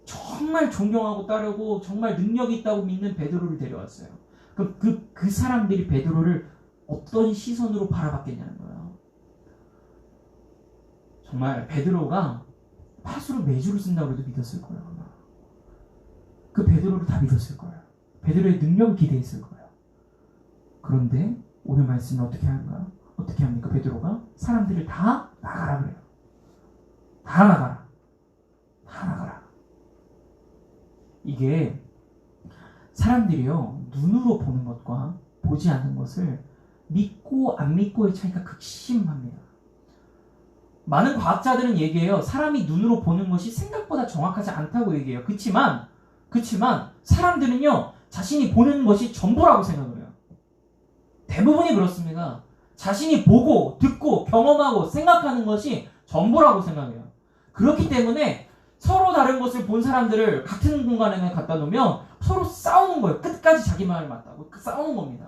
정말 존경하고 따르고 정말 능력이 있다고 믿는 베드로를 데려왔어요. 그럼 그 사람들이 베드로를 어떤 시선으로 바라봤겠냐는 거예요. 정말 베드로가 팥으로 메주를 쓴다고 해도 믿었을 거예요. 아마. 그 베드로를 다 믿었을 거예요. 베드로의 능력을 기대했을 거예요. 그런데 오늘 말씀은 어떻게 하는가요? 어떻게 합니까? 베드로가 사람들을 다 나가라 그래요. 다 나가라. 다 나가라. 이게 사람들이요, 눈으로 보는 것과 보지 않는 것을 믿고 안 믿고의 차이가 극심합니다. 많은 과학자들은 얘기해요. 사람이 눈으로 보는 것이 생각보다 정확하지 않다고 얘기해요. 그치만 사람들은요, 자신이 보는 것이 전부라고 생각을 해요. 대부분이 그렇습니다. 자신이 보고, 듣고, 경험하고, 생각하는 것이 전부라고 생각해요. 그렇기 때문에 서로 다른 것을 본 사람들을 같은 공간에 갖다 놓으면 서로 싸우는 거예요. 끝까지 자기 말을 맞다고 싸우는 겁니다.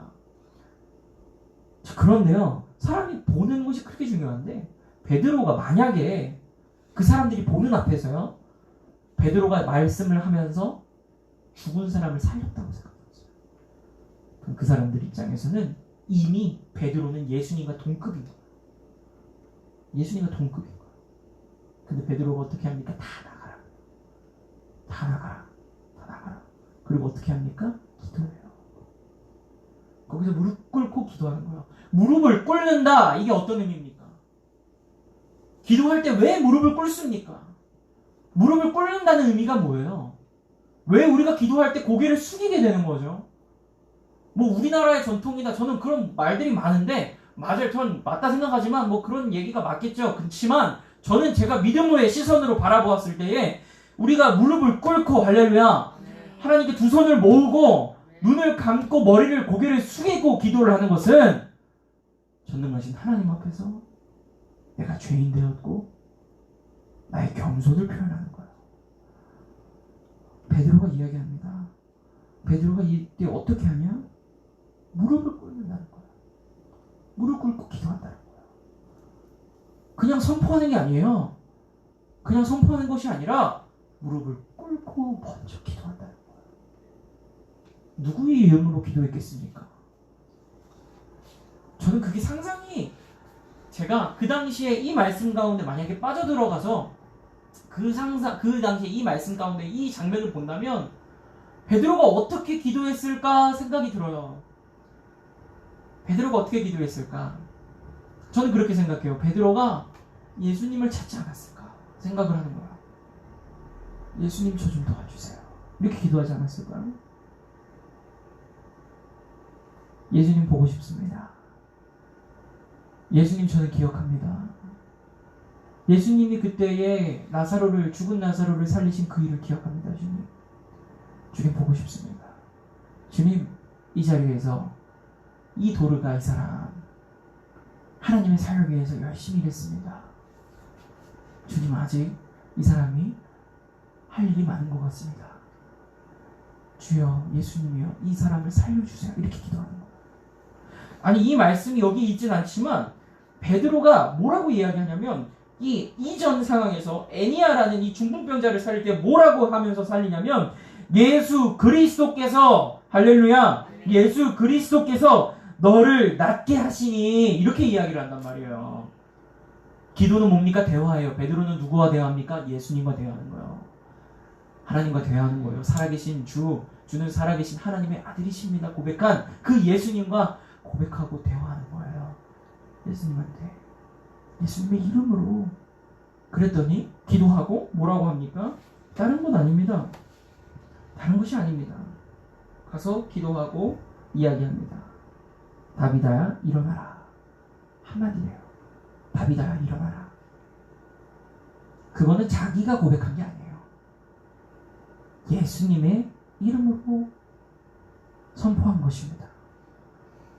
자, 그런데요, 사람이 보는 것이 그렇게 중요한데 베드로가 만약에 그 사람들이 보는 앞에서요, 베드로가 말씀을 하면서 죽은 사람을 살렸다고 생각했어요. 그럼 그 사람들 입장에서는 이미 베드로는 예수님과 동급인 거예요. 예수님과 동급인 거예요. 근데 베드로가 어떻게 합니까? 다 나가라. 다 나가라. 다 나가라. 그리고 어떻게 합니까? 기도해요. 거기서 무릎 꿇고 기도하는 거예요. 무릎을 꿇는다. 이게 어떤 의미입니까? 기도할 때 왜 무릎을 꿇습니까? 무릎을 꿇는다는 의미가 뭐예요? 왜 우리가 기도할 때 고개를 숙이게 되는 거죠? 뭐 우리나라의 전통이다. 저는 그런 말들이 많은데 맞아요. 전 맞다 생각하지만 뭐 그런 얘기가 맞겠죠. 그렇지만 저는 제가 믿음의 시선으로 바라보았을 때에 우리가 무릎을 꿇고 할렐루야 하나님께 두 손을 모으고 눈을 감고 머리를 고개를 숙이고 기도를 하는 것은 전능하신 하나님 앞에서 내가 죄인 되었고 나의 겸손을 표현하는 거예요. 베드로가 이야기합니다. 베드로가 이때 어떻게 하냐? 무릎을 꿇는다는 거예요. 무릎 꿇고 기도한다는 거예요. 그냥 선포하는 게 아니에요. 그냥 선포하는 것이 아니라 무릎을 꿇고 먼저 기도한다는 거예요. 누구의 이름으로 기도했겠습니까? 저는 그게 상상이, 제가 그 당시에 이 말씀 가운데 만약에 빠져들어가서 그 당시에 이 말씀 가운데 이 장면을 본다면 베드로가 어떻게 기도했을까 생각이 들어요. 베드로가 어떻게 기도했을까? 저는 그렇게 생각해요. 베드로가 예수님을 찾지 않았을까 생각을 하는 거야. 예수님 저 좀 도와주세요. 이렇게 기도하지 않았을까요? 예수님 보고 싶습니다. 예수님 저는 기억합니다. 예수님이 그때에 죽은 나사로를 살리신 그 일을 기억합니다. 주님 보고 싶습니다. 주님, 이 자리에서 이 도르가 이 사람 하나님의 사역을 위해서 열심히 일했습니다. 주님, 아직 이 사람이 할 일이 많은 것 같습니다. 주여, 예수님이여, 이 사람을 살려주세요. 이렇게 기도하는 거예요. 아니, 이 말씀이 여기 있진 않지만 베드로가 뭐라고 이야기하냐면 이 이전 상황에서 애니아라는 이 중풍병자를 살릴 때 뭐라고 하면서 살리냐면 예수 그리스도께서, 할렐루야, 예수 그리스도께서 너를 낫게 하시니, 이렇게 이야기를 한단 말이에요. 기도는 뭡니까? 대화예요. 베드로는 누구와 대화합니까? 예수님과 대화하는 거예요. 하나님과 대화하는 거예요. 살아계신 주는 살아계신 하나님의 아들이십니다 고백한 그 예수님과 고백하고 대화하는 거예요. 예수님한테, 예수님의 이름으로. 그랬더니 기도하고 뭐라고 합니까? 다른 건 아닙니다. 다른 것이 아닙니다. 가서 기도하고 이야기합니다. 다비다야 일어나라. 한마디예요. 다비다야 일어나라. 그거는 자기가 고백한 게 아니에요. 예수님의 이름으로 선포한 것입니다.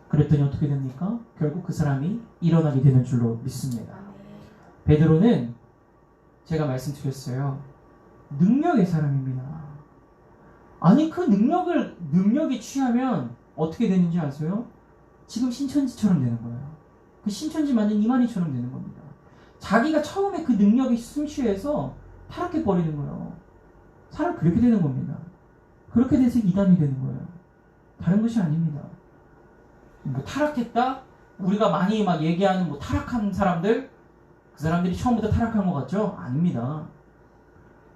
그랬더니 어떻게 됩니까? 결국 그 사람이 일어나게 되는 줄로 믿습니다. 베드로는 제가 말씀드렸어요. 능력의 사람입니다. 아니, 그 능력이 취하면 어떻게 되는지 아세요? 지금 신천지처럼 되는 거예요. 그 신천지 만든 이만희처럼 되는 겁니다. 자기가 처음에 그 능력이 숨취해서 타락해버리는 거예요. 사람 그렇게 되는 겁니다. 그렇게 돼서 이단이 되는 거예요. 다른 것이 아닙니다. 뭐 타락했다? 우리가 많이 막 얘기하는 뭐 타락한 사람들, 그 사람들이 처음부터 타락한 것 같죠? 아닙니다.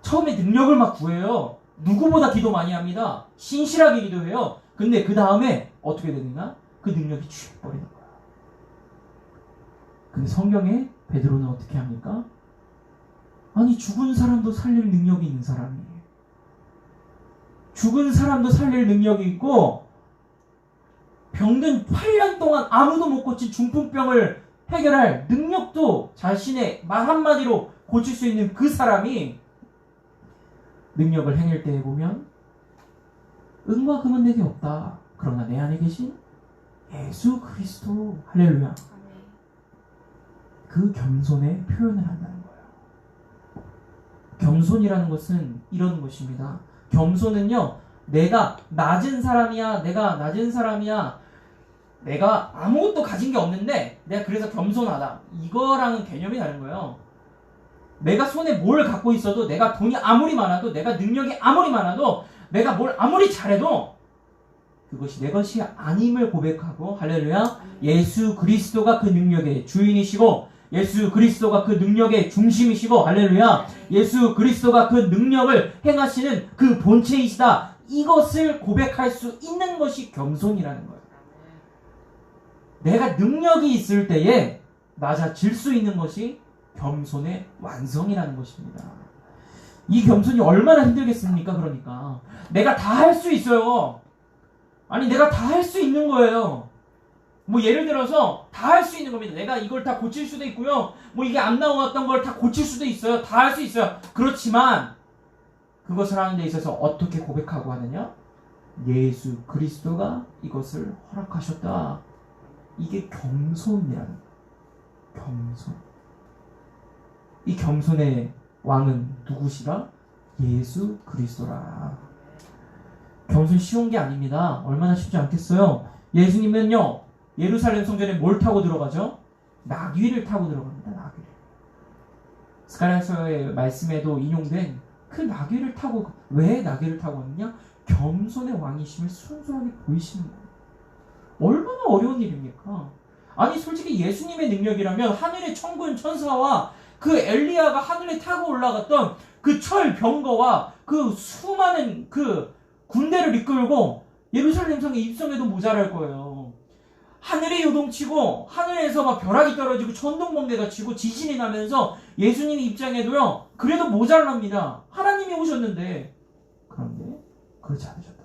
처음에 능력을 막 구해요. 누구보다 기도 많이 합니다. 신실하게 기도해요. 근데 그 다음에 어떻게 되느냐? 그 능력이 취해버리는 거야. 근데 성경에 베드로는 어떻게 합니까? 아니, 죽은 사람도 살릴 능력이 있는 사람이에요. 죽은 사람도 살릴 능력이 있고, 병든 8년 동안 아무도 못 고친 중풍병을 해결할 능력도 자신의 말 한마디로 고칠 수 있는 그 사람이 능력을 행할 때에 보면 은과 금은 내게 없다. 그러나 내 안에 계신 예수 그리스도, 할렐루야. 그 겸손의 표현을 한다는 거예요. 겸손이라는 것은 이런 것입니다. 겸손은요, 내가 낮은 사람이야, 내가 아무것도 가진 게 없는데 내가 그래서 겸손하다, 이거랑은 개념이 다른 거예요. 내가 손에 뭘 갖고 있어도, 내가 돈이 아무리 많아도, 내가 능력이 아무리 많아도, 내가 뭘 아무리 잘해도 그것이 내 것이 아님을 고백하고, 할렐루야, 예수 그리스도가 그 능력의 주인이시고, 예수 그리스도가 그 능력의 중심이시고, 할렐루야, 예수 그리스도가 그 능력을 행하시는 그 본체이시다, 이것을 고백할 수 있는 것이 겸손이라는 거예요. 내가 능력이 있을 때에 낮아질 수 있는 것이 겸손의 완성이라는 것입니다. 이 겸손이 얼마나 힘들겠습니까? 그러니까 내가 다 할 수 있어요. 아니, 내가 다 할 수 있는 거예요. 뭐 예를 들어서 다 할 수 있는 겁니다. 내가 이걸 다 고칠 수도 있고요, 뭐 이게 안 나왔던 걸 다 고칠 수도 있어요. 다 할 수 있어요. 그렇지만 그것을 하는 데 있어서 어떻게 고백하고 하느냐? 예수 그리스도가 이것을 허락하셨다. 이게 겸손이라는 거예요. 겸손. 이 겸손의 왕은 누구시라? 예수 그리스도라. 겸손 쉬운 게 아닙니다. 얼마나 쉽지 않겠어요? 예수님은요, 예루살렘 성전에 뭘 타고 들어가죠? 나귀를 타고 들어갑니다. 나귀를. 스가랴서의 말씀에도 인용된 그 나귀를 타고, 왜 나귀를 타고 왔느냐? 겸손의 왕이심을 순수하게 보이시는 거예요. 얼마나 어려운 일입니까? 아니, 솔직히 예수님의 능력이라면 하늘의 천군 천사와 그 엘리야가 하늘에 타고 올라갔던 그 철병거와 그 수많은 그 군대를 이끌고 예루살렘 성에 입성해도 모자랄 거예요. 하늘이 요동치고 하늘에서 막 벼락이 떨어지고 천둥번개가 치고 지진이 나면서 예수님의 입장에도요, 그래도 모자랍니다. 하나님이 오셨는데. 그런데 그렇지 않으셨다.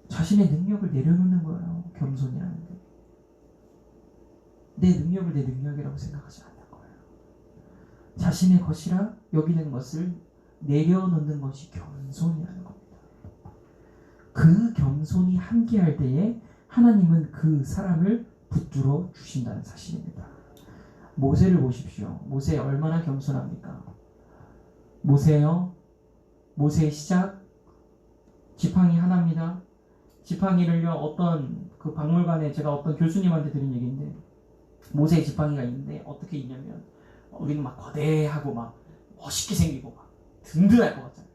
자신의 능력을 내려놓는 거예요. 겸손이라는 게. 내 능력을 내 능력이라고 생각하지 않는 거예요. 자신의 것이라 여기는 것을 내려놓는 것이 겸손이라는 겁니다. 그 겸손이 함께할 때에 하나님은 그 사람을 붙들어 주신다는 사실입니다. 모세를 보십시오. 모세 얼마나 겸손합니까? 모세요. 모세의 시작 지팡이 하나입니다. 지팡이를요 어떤 그 박물관에 제가 어떤 교수님한테 들은 얘기인데 모세의 지팡이가 있는데 어떻게 있냐면 우리는 막 거대하고 막 멋있게 생기고 막 든든할 것 같잖아요.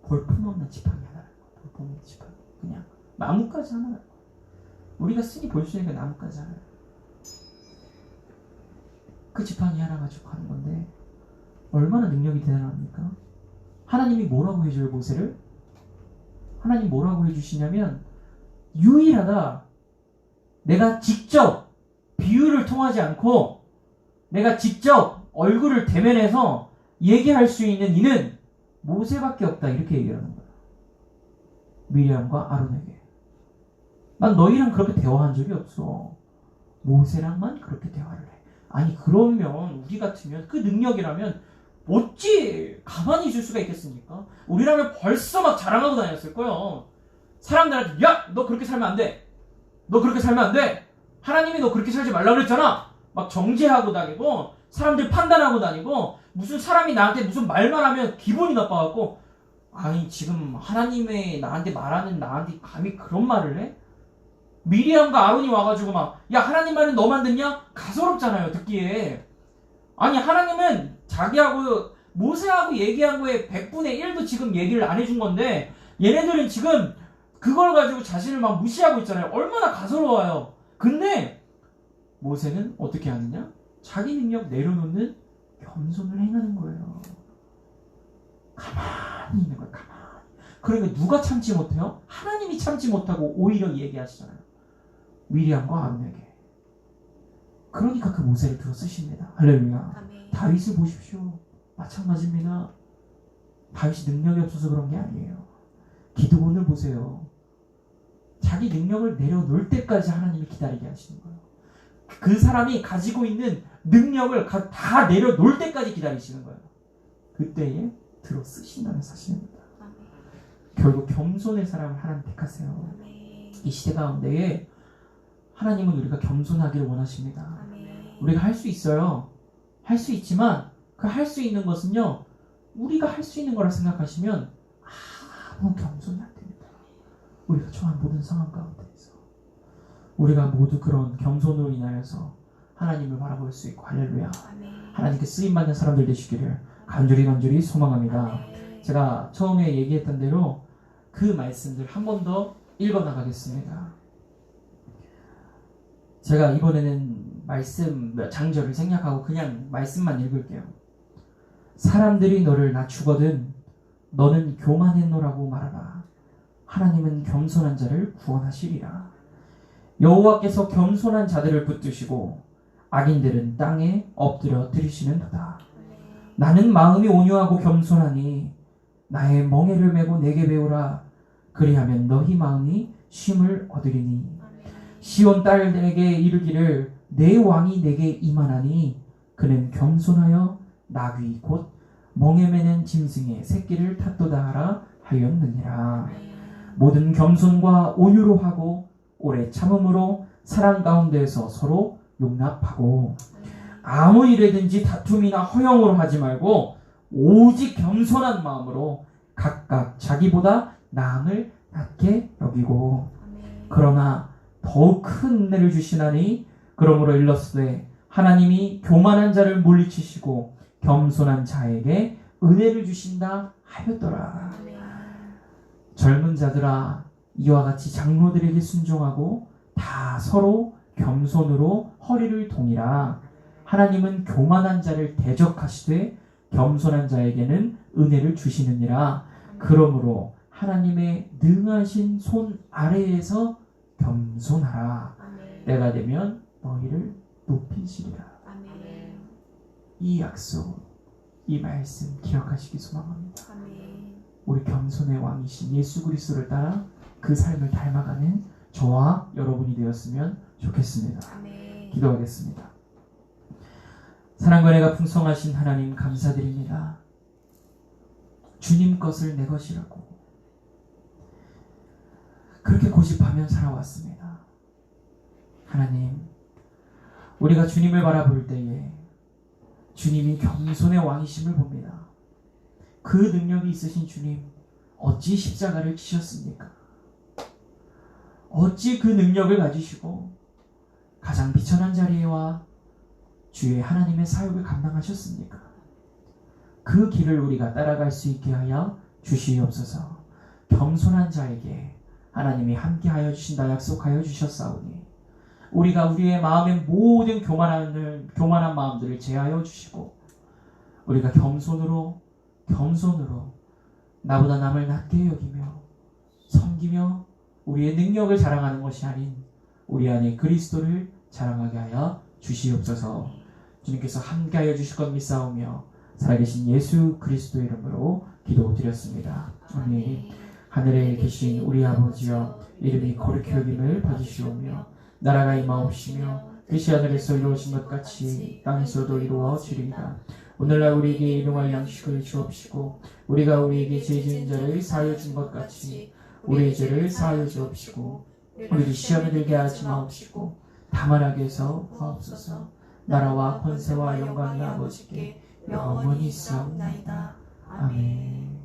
볼품없는 지팡이 하나라는 거예요. 볼품없는 지팡이 그냥 나뭇가지 하나라는 거예요. 우리가 쓰니 볼 수 있는 게 나뭇가지 하나예요. 그 지팡이 하나 가지고 하는 건데 얼마나 능력이 대단합니까? 하나님이 뭐라고 해줘요 모세를? 하나님 뭐라고 해주시냐면 유일하다. 내가 직접 비유를 통하지 않고 내가 직접 얼굴을 대면해서 얘기할 수 있는 이는 모세밖에 없다. 이렇게 얘기하는 거예요. 미리암과 아론에게. 난 너희랑 그렇게 대화한 적이 없어. 모세랑만 그렇게 대화를 해. 아니 그러면 우리 같으면 그 능력이라면 어찌 가만히 있을 수가 있겠습니까? 우리라면 벌써 막 자랑하고 다녔을 거예요. 사람들한테 야! 너 그렇게 살면 안 돼. 너 그렇게 살면 안 돼. 하나님이 너 그렇게 살지 말라고 그랬잖아. 막 정죄하고 다니고 사람들 판단하고 다니고 무슨 사람이 나한테 무슨 말만 하면 기분이 나빠갖고 아니 지금 하나님의 나한테 말하는 나한테 감히 그런 말을 해? 미리암과 아론이 와가지고 막 야 하나님 말은 너만 듣냐? 가소롭잖아요 듣기에. 아니 하나님은 자기하고 모세하고 얘기한 거에 100분의 1도 지금 얘기를 안 해준 건데 얘네들은 지금 그걸 가지고 자신을 막 무시하고 있잖아요. 얼마나 가소로워요. 근데 모세는 어떻게 하느냐? 자기 능력 내려놓는 겸손을 행하는 거예요. 가만히 있는 거예요. 가만히. 그러니까 누가 참지 못해요? 하나님이 참지 못하고 오히려 얘기하시잖아요. 미리암과 아론에게. 그러니까 그 모세를 들어 쓰십니다. 할렐루야. 아멘. 다윗을 보십시오. 마찬가지입니다. 다윗이 능력이 없어서 그런 게 아니에요. 기드온을 보세요. 자기 능력을 내려놓을 때까지 하나님이 기다리게 하시는 거예요. 그 사람이 가지고 있는 능력을 다 내려놓을 때까지 기다리시는 거예요. 그때에 들어 쓰신다는 사실입니다. 아멘. 결국 겸손의 사람을 하나님 택하세요. 아멘. 이 시대 가운데에 하나님은 우리가 겸손하기를 원하십니다. 아멘. 우리가 할 수 있어요. 할 수 있지만 그 할 수 있는 것은요. 우리가 할 수 있는 거라 생각하시면 아무 겸손이 안 됩니다. 우리가 처한 모든 상황 가운데에서 우리가 모두 그런 겸손으로 인하여서 하나님을 바라볼 수 있고 할렐루야. 아멘. 하나님께 쓰임받는 사람들 되시기를 간절히 소망합니다. 아멘. 제가 처음에 얘기했던 대로 그 말씀들 한 번 더 읽어나가겠습니다. 제가 이번에는 말씀 장절을 생략하고 그냥 말씀만 읽을게요. 사람들이 너를 낮추거든 너는 교만했노라고 말하라. 하나님은 겸손한 자를 구원하시리라. 여호와께서 겸손한 자들을 붙드시고 악인들은 땅에 엎드려 들이시는도다. 나는 마음이 온유하고 겸손하니 나의 멍에를 메고 내게 배우라. 그리하면 너희 마음이 쉼을 얻으리니 시온 딸들에게 이르기를 내 왕이 내게 임하나니 그는 겸손하여 나귀 곧 멍에 매는 짐승의 새끼를 탓도다 하라 하였느니라. 모든 겸손과 온유로 하고 오래 참음으로 사랑 가운데에서 서로 용납하고 아무 일에든지 다툼이나 허영으로 하지 말고 오직 겸손한 마음으로 각각 자기보다 남을 낮게 여기고 그러나 더욱 큰 은혜를 주시나니 그러므로 일렀으되 하나님이 교만한 자를 물리치시고 겸손한 자에게 은혜를 주신다 하였더라. 젊은 자들아 이와 같이 장로들에게 순종하고 다 서로 겸손으로 허리를 동이라. 하나님은 교만한 자를 대적하시되 겸손한 자에게는 은혜를 주시느니라. 그러므로 하나님의 능하신 손 아래에서 겸손하라. 아멘. 때가 되면 너희를 높이시리라. 아멘. 이 약속, 이 말씀 기억하시기 소망합니다. 아멘. 우리 겸손의 왕이신 예수 그리스도를 따라 그 삶을 닮아가는 저와 여러분이 되었으면 좋겠습니다. 아멘. 기도하겠습니다. 사랑과 은혜가 풍성하신 하나님 감사드립니다. 주님 것을 내 것이라고 그렇게 고집하며 살아왔습니다. 하나님, 우리가 주님을 바라볼 때에 주님이 겸손의 왕이심을 봅니다. 그 능력이 있으신 주님, 어찌 십자가를 지셨습니까? 어찌 그 능력을 가지시고 가장 비천한 자리에와 주의 하나님의 사역을 감당하셨습니까? 그 길을 우리가 따라갈 수 있게 하여 주시옵소서. 겸손한 자에게 하나님이 함께하여 주신다 약속하여 주셨사오니 우리가 우리의 마음의 모든 교만한 마음들을 제하여 주시고 우리가 겸손으로 나보다 남을 낮게 여기며 섬기며 우리의 능력을 자랑하는 것이 아닌 우리 안에 그리스도를 자랑하게 하여 주시옵소서. 주님께서 함께하여 주실 것 믿사오며 살아계신 예수 그리스도의 이름으로 기도드렸습니다. 아멘. 하늘에 계신 우리 아버지여, 이름이 거룩히 여김을 받으시오며 나라가 임하옵시며 뜻이 하늘에서 이루어진 것 같이 땅에서도 이루어지리이다. 오늘날 우리에게 일용할 양식을 주옵시고 우리가 우리에게 죄 지은 자를 사하여 준 것 같이 우리의 죄를 사하여 주옵시고 우리를 시험에 들게 하지 마옵시고 다만 악에서 구하옵소서. 나라와 권세와 영광이 아버지께 영원히 있사옵나이다. 아멘.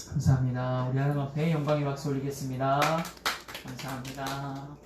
감사합니다. 우리 하나님 앞에 영광의 박수 올리겠습니다. 감사합니다.